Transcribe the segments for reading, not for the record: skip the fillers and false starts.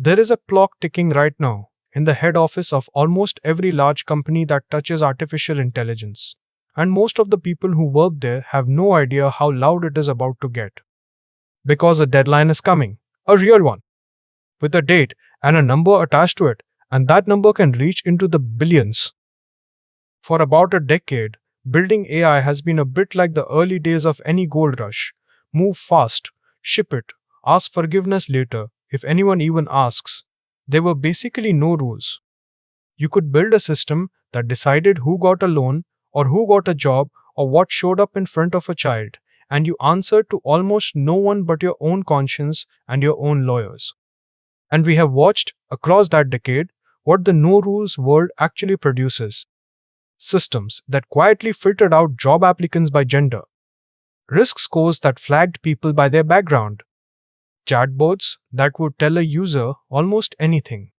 There is a clock ticking right now in the head office of almost every large company that touches artificial intelligence. And most of the people who work there have no idea how loud it is about to get. Because a deadline is coming, a real one, with a date and a number attached to it, and that number can reach into the billions. For about a decade, building AI has been a bit like the early days of any gold rush. Move fast, ship it, ask forgiveness later, if anyone even asks. There were basically no rules. You could build a system that decided who got a loan, or who got a job, or what showed up in front of a child, and you answered to almost no one but your own conscience and your own lawyers. And we have watched, across that decade, what the no rules world actually produces. Systems that quietly filtered out job applicants by gender, risk scores that flagged people by their background, chatbots that would tell a user almost anything,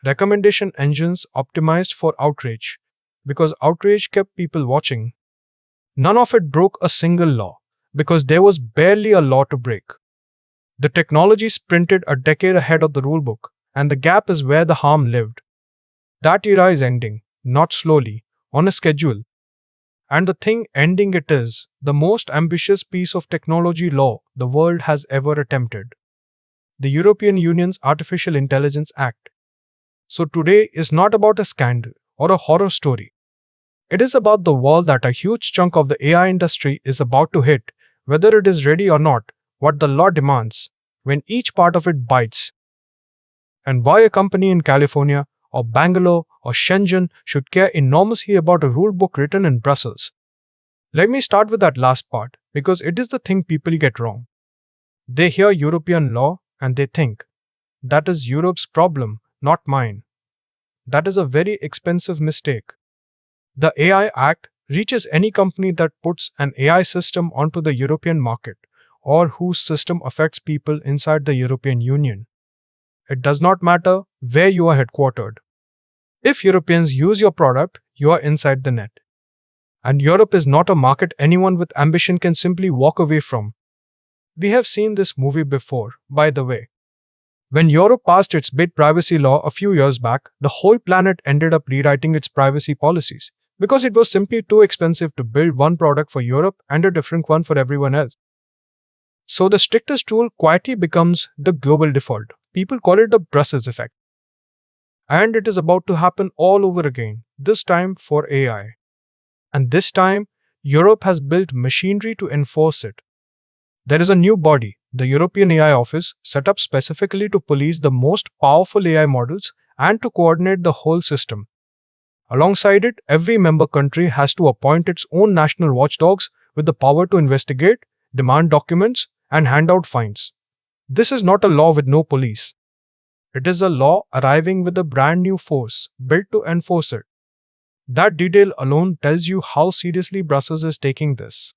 recommendation engines optimized for outrage, because outrage kept people watching. None of it broke a single law, because there was barely a law to break. The technology sprinted a decade ahead of the rulebook, and the gap is where the harm lived. That era is ending, not slowly, on a schedule. And the thing ending it is the most ambitious piece of technology law the world has ever attempted. The European Union's Artificial Intelligence Act. So today is not about a scandal or a horror story. It is about the wall that a huge chunk of the AI industry is about to hit, whether it is ready or not, what the law demands, when each part of it bites. And why a company in California or Bangalore or Shenzhen should care enormously about a rulebook written in Brussels. Let me start with that last part, because it is the thing people get wrong. They hear European law and they think, that is Europe's problem, not mine. That is a very expensive mistake. The AI Act reaches any company that puts an AI system onto the European market, or whose system affects people inside the European Union. It does not matter where you are headquartered. If Europeans use your product, you are inside the net. And Europe is not a market anyone with ambition can simply walk away from. We have seen this movie before, by the way. When Europe passed its big privacy law a few years back, the whole planet ended up rewriting its privacy policies, because it was simply too expensive to build one product for Europe and a different one for everyone else. So the strictest rule quietly becomes the global default. People call it the Brussels effect. And it is about to happen all over again, this time for AI. And this time, Europe has built machinery to enforce it. There is a new body, the European AI Office, set up specifically to police the most powerful AI models and to coordinate the whole system. Alongside it, every member country has to appoint its own national watchdogs with the power to investigate, demand documents, and hand out fines. This is not a law with no police. It is a law arriving with a brand new force, built to enforce it. That detail alone tells you how seriously Brussels is taking this.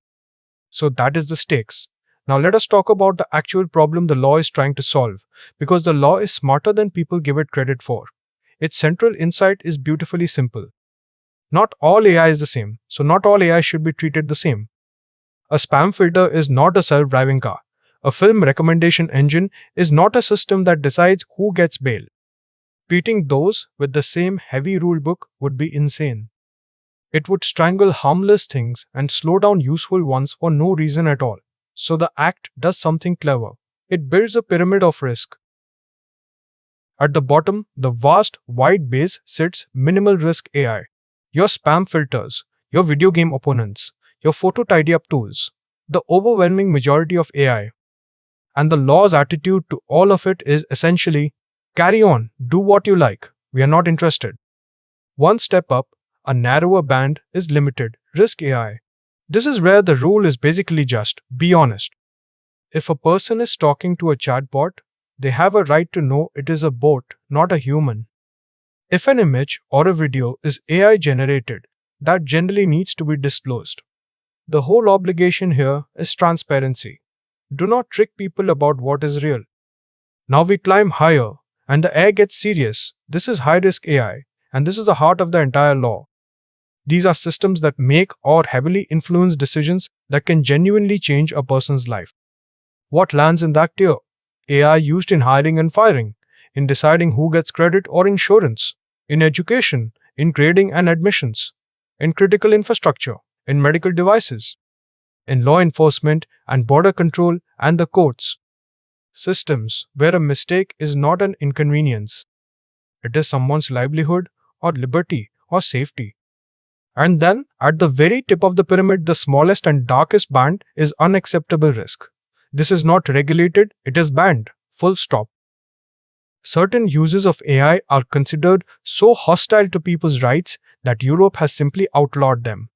So that is the stakes. Now let us talk about the actual problem the law is trying to solve, because the law is smarter than people give it credit for. Its central insight is beautifully simple. Not all AI is the same, so not all AI should be treated the same. A spam filter is not a self-driving car. A film recommendation engine is not a system that decides who gets bail. Treating those with the same heavy rulebook would be insane. It would strangle harmless things and slow down useful ones for no reason at all. So the Act does something clever. It builds a pyramid of risk. At the bottom, the vast, wide base sits minimal risk AI. Your spam filters, your video game opponents, your photo tidy-up tools, the overwhelming majority of AI. And the law's attitude to all of it is essentially, carry on, do what you like, we are not interested. One step up, a narrower band, is limited, risk AI. This is where the rule is basically just, be honest. If a person is talking to a chatbot, they have a right to know it is a bot, not a human. If an image or a video is AI generated, that generally needs to be disclosed. The whole obligation here is transparency. Do not trick people about what is real. Now we climb higher, and the air gets serious. This is high-risk AI, and this is the heart of the entire law. These are systems that make or heavily influence decisions that can genuinely change a person's life. What lands in that tier? AI used in hiring and firing, in deciding who gets credit or insurance, in education, in grading and admissions, in critical infrastructure, in medical devices, in law enforcement and border control and the courts. Systems where a mistake is not an inconvenience, it is someone's livelihood or liberty or safety. And then, at the very tip of the pyramid, the smallest and darkest band is unacceptable risk. This is not regulated, it is banned. Full stop. Certain uses of AI are considered so hostile to people's rights that Europe has simply outlawed them.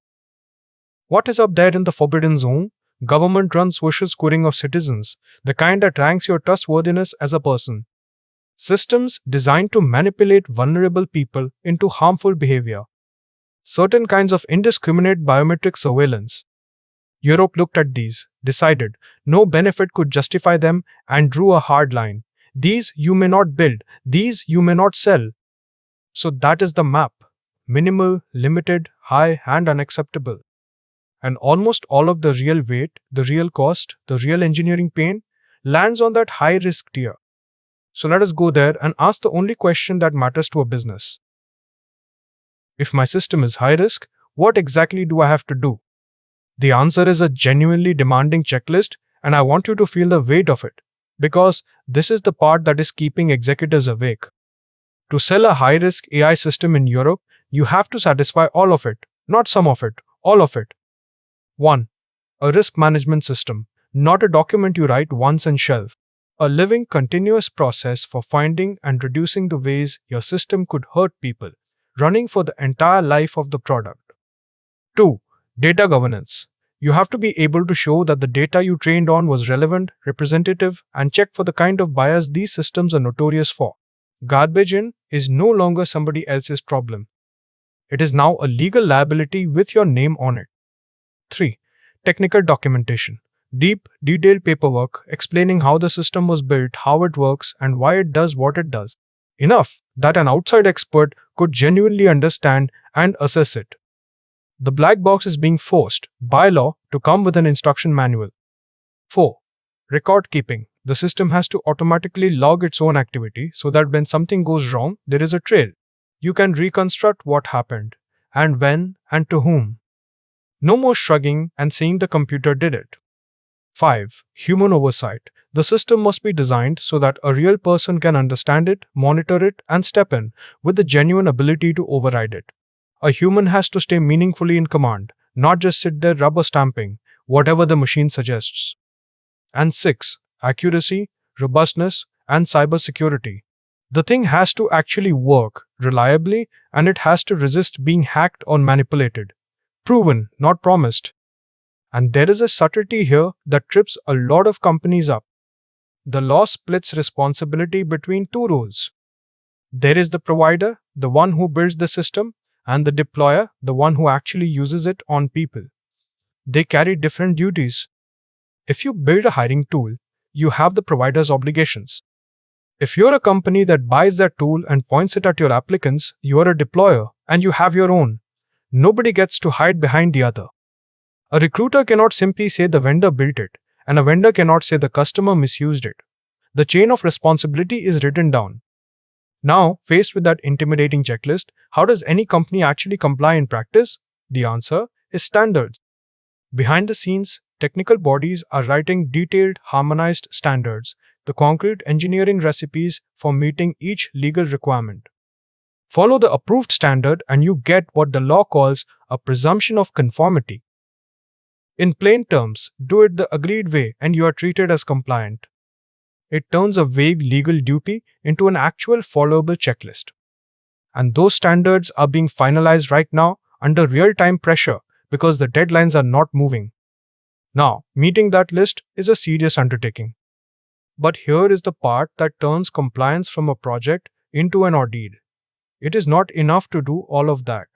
What is up there in the forbidden zone? Government-run social scoring of citizens, the kind that ranks your trustworthiness as a person. Systems designed to manipulate vulnerable people into harmful behavior. Certain kinds of indiscriminate biometric surveillance. Europe looked at these, decided no benefit could justify them, and drew a hard line. These you may not build, these you may not sell. So that is the map. Minimal, limited, high, and unacceptable. And almost all of the real weight, the real cost, the real engineering pain lands on that high risk tier. So let us go there and ask the only question that matters to a business. If my system is high risk, what exactly do I have to do? The answer is a genuinely demanding checklist, and I want you to feel the weight of it, because this is the part that is keeping executives awake. To sell a high risk AI system in Europe, you have to satisfy all of it, not some of it, all of it. 1. A risk management system, not a document you write once and shelve. A living, continuous process for finding and reducing the ways your system could hurt people, running for the entire life of the product. 2. Data governance. You have to be able to show that the data you trained on was relevant, representative, and check for the kind of bias these systems are notorious for. Garbage in is no longer somebody else's problem. It is now a legal liability with your name on it. 3. Technical documentation. Deep, detailed paperwork explaining how the system was built, how it works, and why it does what it does. Enough that an outside expert could genuinely understand and assess it. The black box is being forced, by law, to come with an instruction manual. 4. Record keeping. The system has to automatically log its own activity so that when something goes wrong, there is a trail. You can reconstruct what happened, and when, and to whom. No more shrugging and saying the computer did it. 5. Human oversight. The system must be designed so that a real person can understand it, monitor it, and step in with the genuine ability to override it. A human has to stay meaningfully in command, not just sit there rubber stamping whatever the machine suggests. And 6. Accuracy, robustness, and cybersecurity. The thing has to actually work reliably, and it has to resist being hacked or manipulated. Proven, not promised. And there is a subtlety here that trips a lot of companies up. The law splits responsibility between two roles. There is the provider, the one who builds the system, and the deployer, the one who actually uses it on people. They carry different duties. If you build a hiring tool, you have the provider's obligations. If you're a company that buys that tool and points it at your applicants, you are a deployer and you have your own. Nobody gets to hide behind the other. A recruiter cannot simply say the vendor built it, and a vendor cannot say the customer misused it. The chain of responsibility is written down. Now, faced with that intimidating checklist, how does any company actually comply in practice? The answer is standards. Behind the scenes, technical bodies are writing detailed, harmonized standards, the concrete engineering recipes for meeting each legal requirement. Follow the approved standard and you get what the law calls a presumption of conformity. In plain terms, do it the agreed way and you are treated as compliant. It turns a vague legal duty into an actual followable checklist. And those standards are being finalized right now under real-time pressure because the deadlines are not moving. Now, meeting that list is a serious undertaking. But here is the part that turns compliance from a project into an ordeal. It is not enough to do all of that.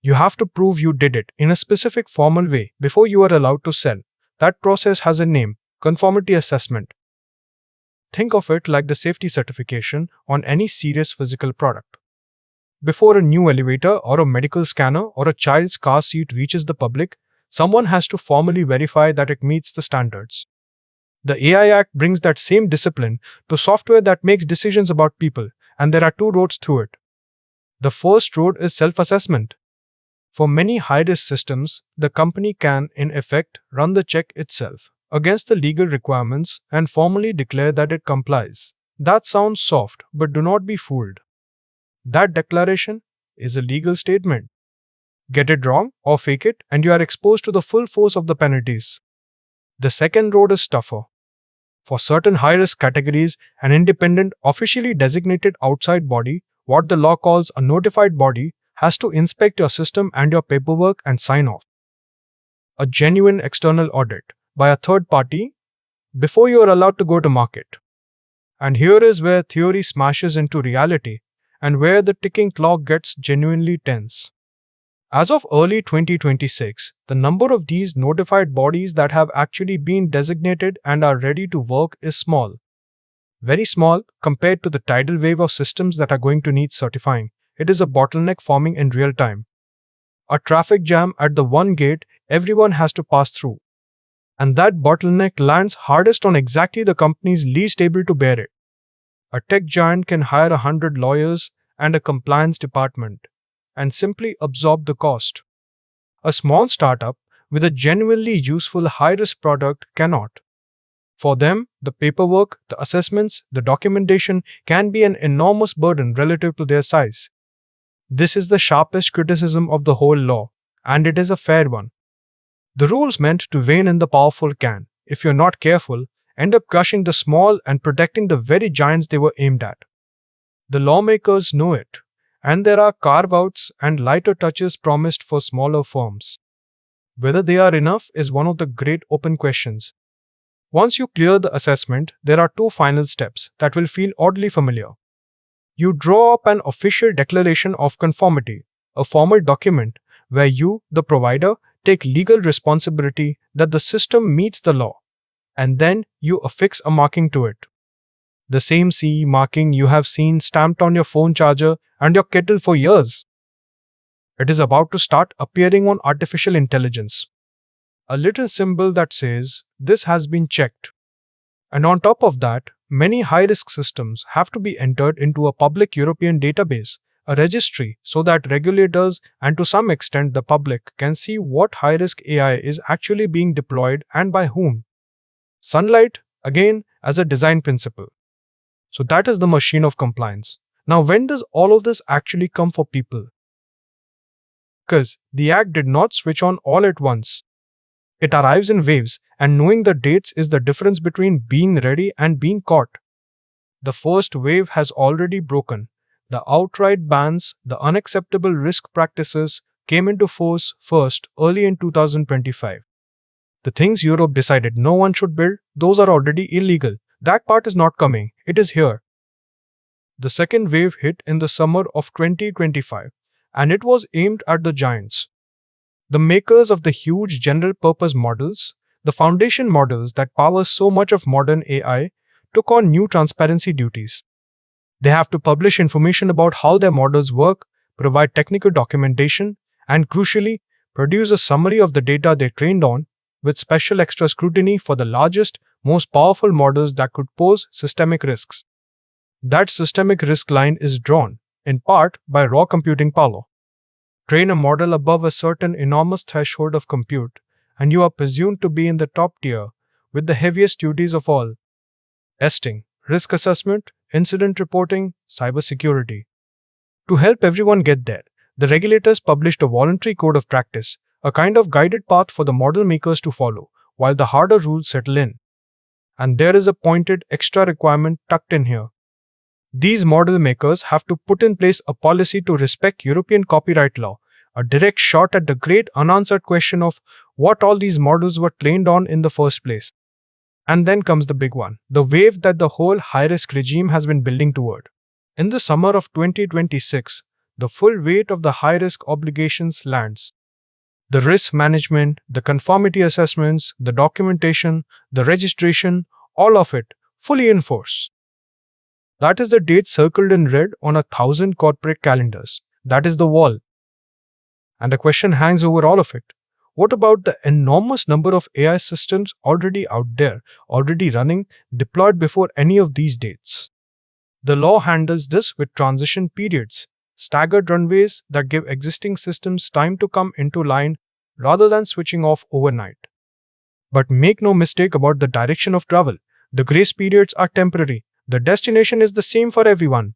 You have to prove you did it in a specific formal way before you are allowed to sell. That process has a name: conformity assessment. Think of it like the safety certification on any serious physical product. Before a new elevator or a medical scanner or a child's car seat reaches the public, someone has to formally verify that it meets the standards. The AI Act brings that same discipline to software that makes decisions about people, and there are two roads through it. The first road is self assessment. For many high risk systems, the company can, in effect, run the check itself against the legal requirements and formally declare that it complies. That sounds soft, but do not be fooled. That declaration is a legal statement. Get it wrong or fake it, and you are exposed to the full force of the penalties. The second road is tougher. For certain high risk categories, an independent, officially designated outside body, what the law calls a notified body, has to inspect your system and your paperwork and sign off. A genuine external audit by a third party before you are allowed to go to market. And here is where theory smashes into reality and where the ticking clock gets genuinely tense. As of early 2026, the number of these notified bodies that have actually been designated and are ready to work is small. Very small compared to the tidal wave of systems that are going to need certifying. It is a bottleneck forming in real time. A traffic jam at the one gate everyone has to pass through. And that bottleneck lands hardest on exactly the companies least able to bear it. A tech giant can hire 100 lawyers and a compliance department and simply absorb the cost. A small startup with a genuinely useful high-risk product cannot. For them, the paperwork, the assessments, the documentation can be an enormous burden relative to their size. This is the sharpest criticism of the whole law, and it is a fair one. The rules meant to rein in the powerful can, if you're not careful, end up crushing the small and protecting the very giants they were aimed at. The lawmakers know it, and there are carve-outs and lighter touches promised for smaller firms. Whether they are enough is one of the great open questions. Once you clear the assessment, there are two final steps that will feel oddly familiar. You draw up an official declaration of conformity, a formal document where you, the provider, take legal responsibility that the system meets the law, and then you affix a marking to it. The same CE marking you have seen stamped on your phone charger and your kettle for years. It is about to start appearing on artificial intelligence. A little symbol that says, "This has been checked." And on top of that, many high-risk systems have to be entered into a public European database, a registry, so that regulators and to some extent the public can see what high-risk AI is actually being deployed and by whom. Sunlight, again, as a design principle. So that is the machine of compliance. Now, when does all of this actually come for people? Because the Act did not switch on all at once. It arrives in waves, and knowing the dates is the difference between being ready and being caught. The first wave has already broken. The outright bans, the unacceptable risk practices came into force first early in 2025. The things Europe decided no one should build, those are already illegal. That part is not coming, it is here. The second wave hit in the summer of 2025, and it was aimed at the giants. The makers of the huge general-purpose models, the foundation models that power so much of modern AI, took on new transparency duties. They have to publish information about how their models work, provide technical documentation, and crucially, produce a summary of the data they trained on, with special extra scrutiny for the largest, most powerful models that could pose systemic risks. That systemic risk line is drawn, in part, by raw computing power. Train a model above a certain enormous threshold of compute, and you are presumed to be in the top tier, with the heaviest duties of all: testing, risk assessment, incident reporting, cybersecurity. To help everyone get there, the regulators published a voluntary code of practice, a kind of guided path for the model makers to follow, while the harder rules settle in. And there is a pointed extra requirement tucked in here. These model makers have to put in place a policy to respect European copyright law, a direct shot at the great unanswered question of what all these models were trained on in the first place. And then comes the big one, the wave that the whole high-risk regime has been building toward. In the summer of 2026, the full weight of the high-risk obligations lands. The risk management, the conformity assessments, the documentation, the registration, all of it fully in force. That is the date circled in red on 1,000 corporate calendars. That is the wall. And a question hangs over all of it. What about the enormous number of AI systems already out there, already running, deployed before any of these dates? The law handles this with transition periods, staggered runways that give existing systems time to come into line rather than switching off overnight. But make no mistake about the direction of travel. The grace periods are temporary. The destination is the same for everyone.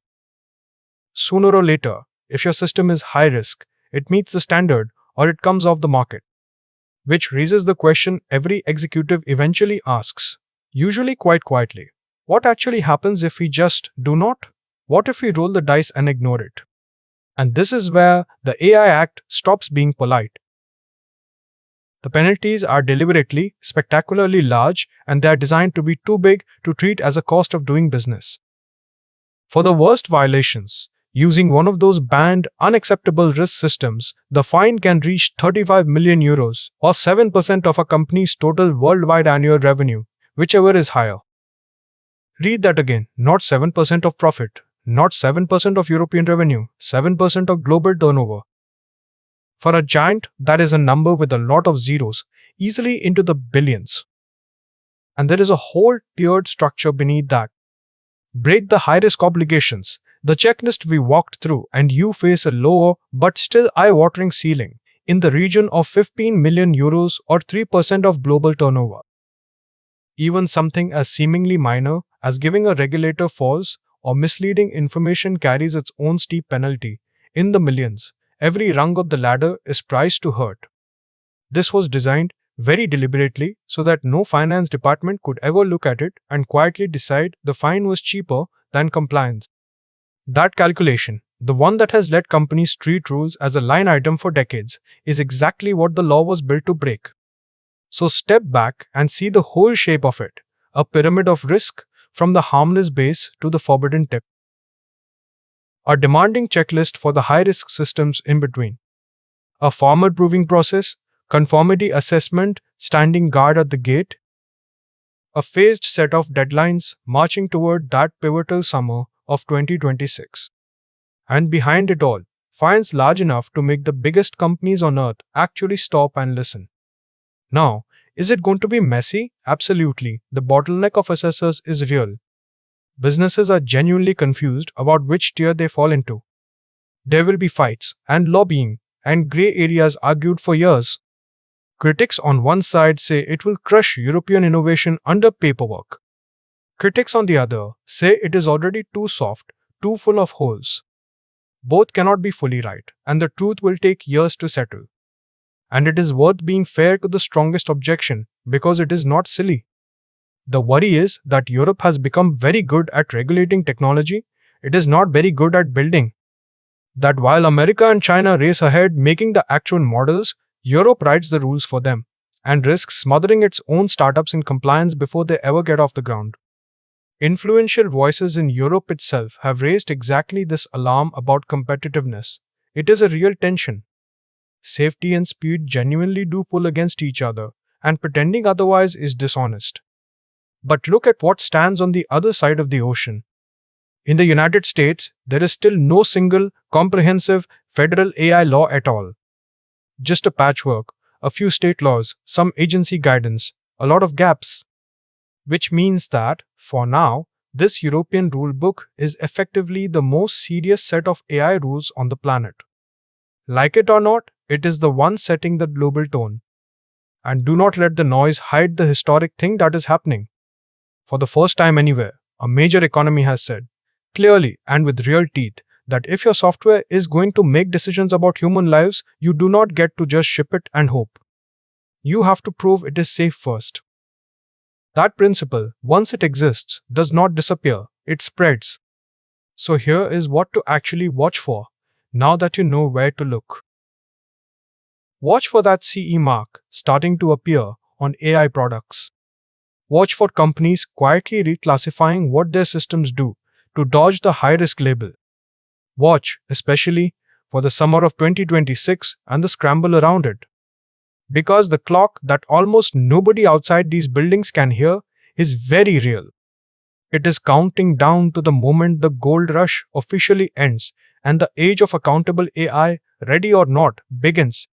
Sooner or later, if your system is high risk, it meets the standard or it comes off the market. Which raises the question every executive eventually asks, usually quite quietly. What actually happens if we just do not? What if we roll the dice and ignore it? And this is where the AI Act stops being polite. The penalties are deliberately, spectacularly large, and they are designed to be too big to treat as a cost of doing business. For the worst violations, using one of those banned, unacceptable risk systems, the fine can reach 35 million euros, or 7% of a company's total worldwide annual revenue, whichever is higher. Read that again, not 7% of profit, not 7% of European revenue, 7% of global turnover. For a giant, that is a number with a lot of zeros, easily into the billions. And there is a whole tiered structure beneath that. Break the high-risk obligations, the checklist we walked through, and you face a lower but still eye-watering ceiling in the region of 15 million euros or 3% of global turnover. Even something as seemingly minor as giving a regulator false or misleading information carries its own steep penalty in the millions. Every rung of the ladder is priced to hurt. This was designed very deliberately so that no finance department could ever look at it and quietly decide the fine was cheaper than compliance. That calculation, the one that has let companies treat rules as a line item for decades, is exactly what the law was built to break. So step back and see the whole shape of it, a pyramid of risk from the harmless base to the forbidden tip. A demanding checklist for the high-risk systems in between. A formal proving process, conformity assessment, standing guard at the gate. A phased set of deadlines marching toward that pivotal summer of 2026. And behind it all, fines large enough to make the biggest companies on earth actually stop and listen. Now, is it going to be messy? Absolutely. The bottleneck of assessors is real. Businesses are genuinely confused about which tier they fall into. There will be fights, and lobbying, and grey areas argued for years. Critics on one side say it will crush European innovation under paperwork. Critics on the other say it is already too soft, too full of holes. Both cannot be fully right, and the truth will take years to settle. And it is worth being fair to the strongest objection, because it is not silly. The worry is that Europe has become very good at regulating technology, it is not very good at building. That while America and China race ahead making the actual models, Europe writes the rules for them, and risks smothering its own startups in compliance before they ever get off the ground. Influential voices in Europe itself have raised exactly this alarm about competitiveness. It is a real tension. Safety and speed genuinely do pull against each other, and pretending otherwise is dishonest. But look at what stands on the other side of the ocean. In the United States, there is still no single, comprehensive federal AI law at all. Just a patchwork, a few state laws, some agency guidance, a lot of gaps. Which means that, for now, this European rulebook is effectively the most serious set of AI rules on the planet. Like it or not, it is the one setting the global tone. And do not let the noise hide the historic thing that is happening. For the first time anywhere, a major economy has said, clearly and with real teeth, that if your software is going to make decisions about human lives, you do not get to just ship it and hope. You have to prove it is safe first. That principle, once it exists, does not disappear, it spreads. So here is what to actually watch for, now that you know where to look. Watch for that CE mark starting to appear on AI products. Watch for companies quietly reclassifying what their systems do to dodge the high-risk label. Watch, especially, for the summer of 2026 and the scramble around it. Because the clock that almost nobody outside these buildings can hear is very real. It is counting down to the moment the gold rush officially ends and the age of accountable AI, ready or not, begins.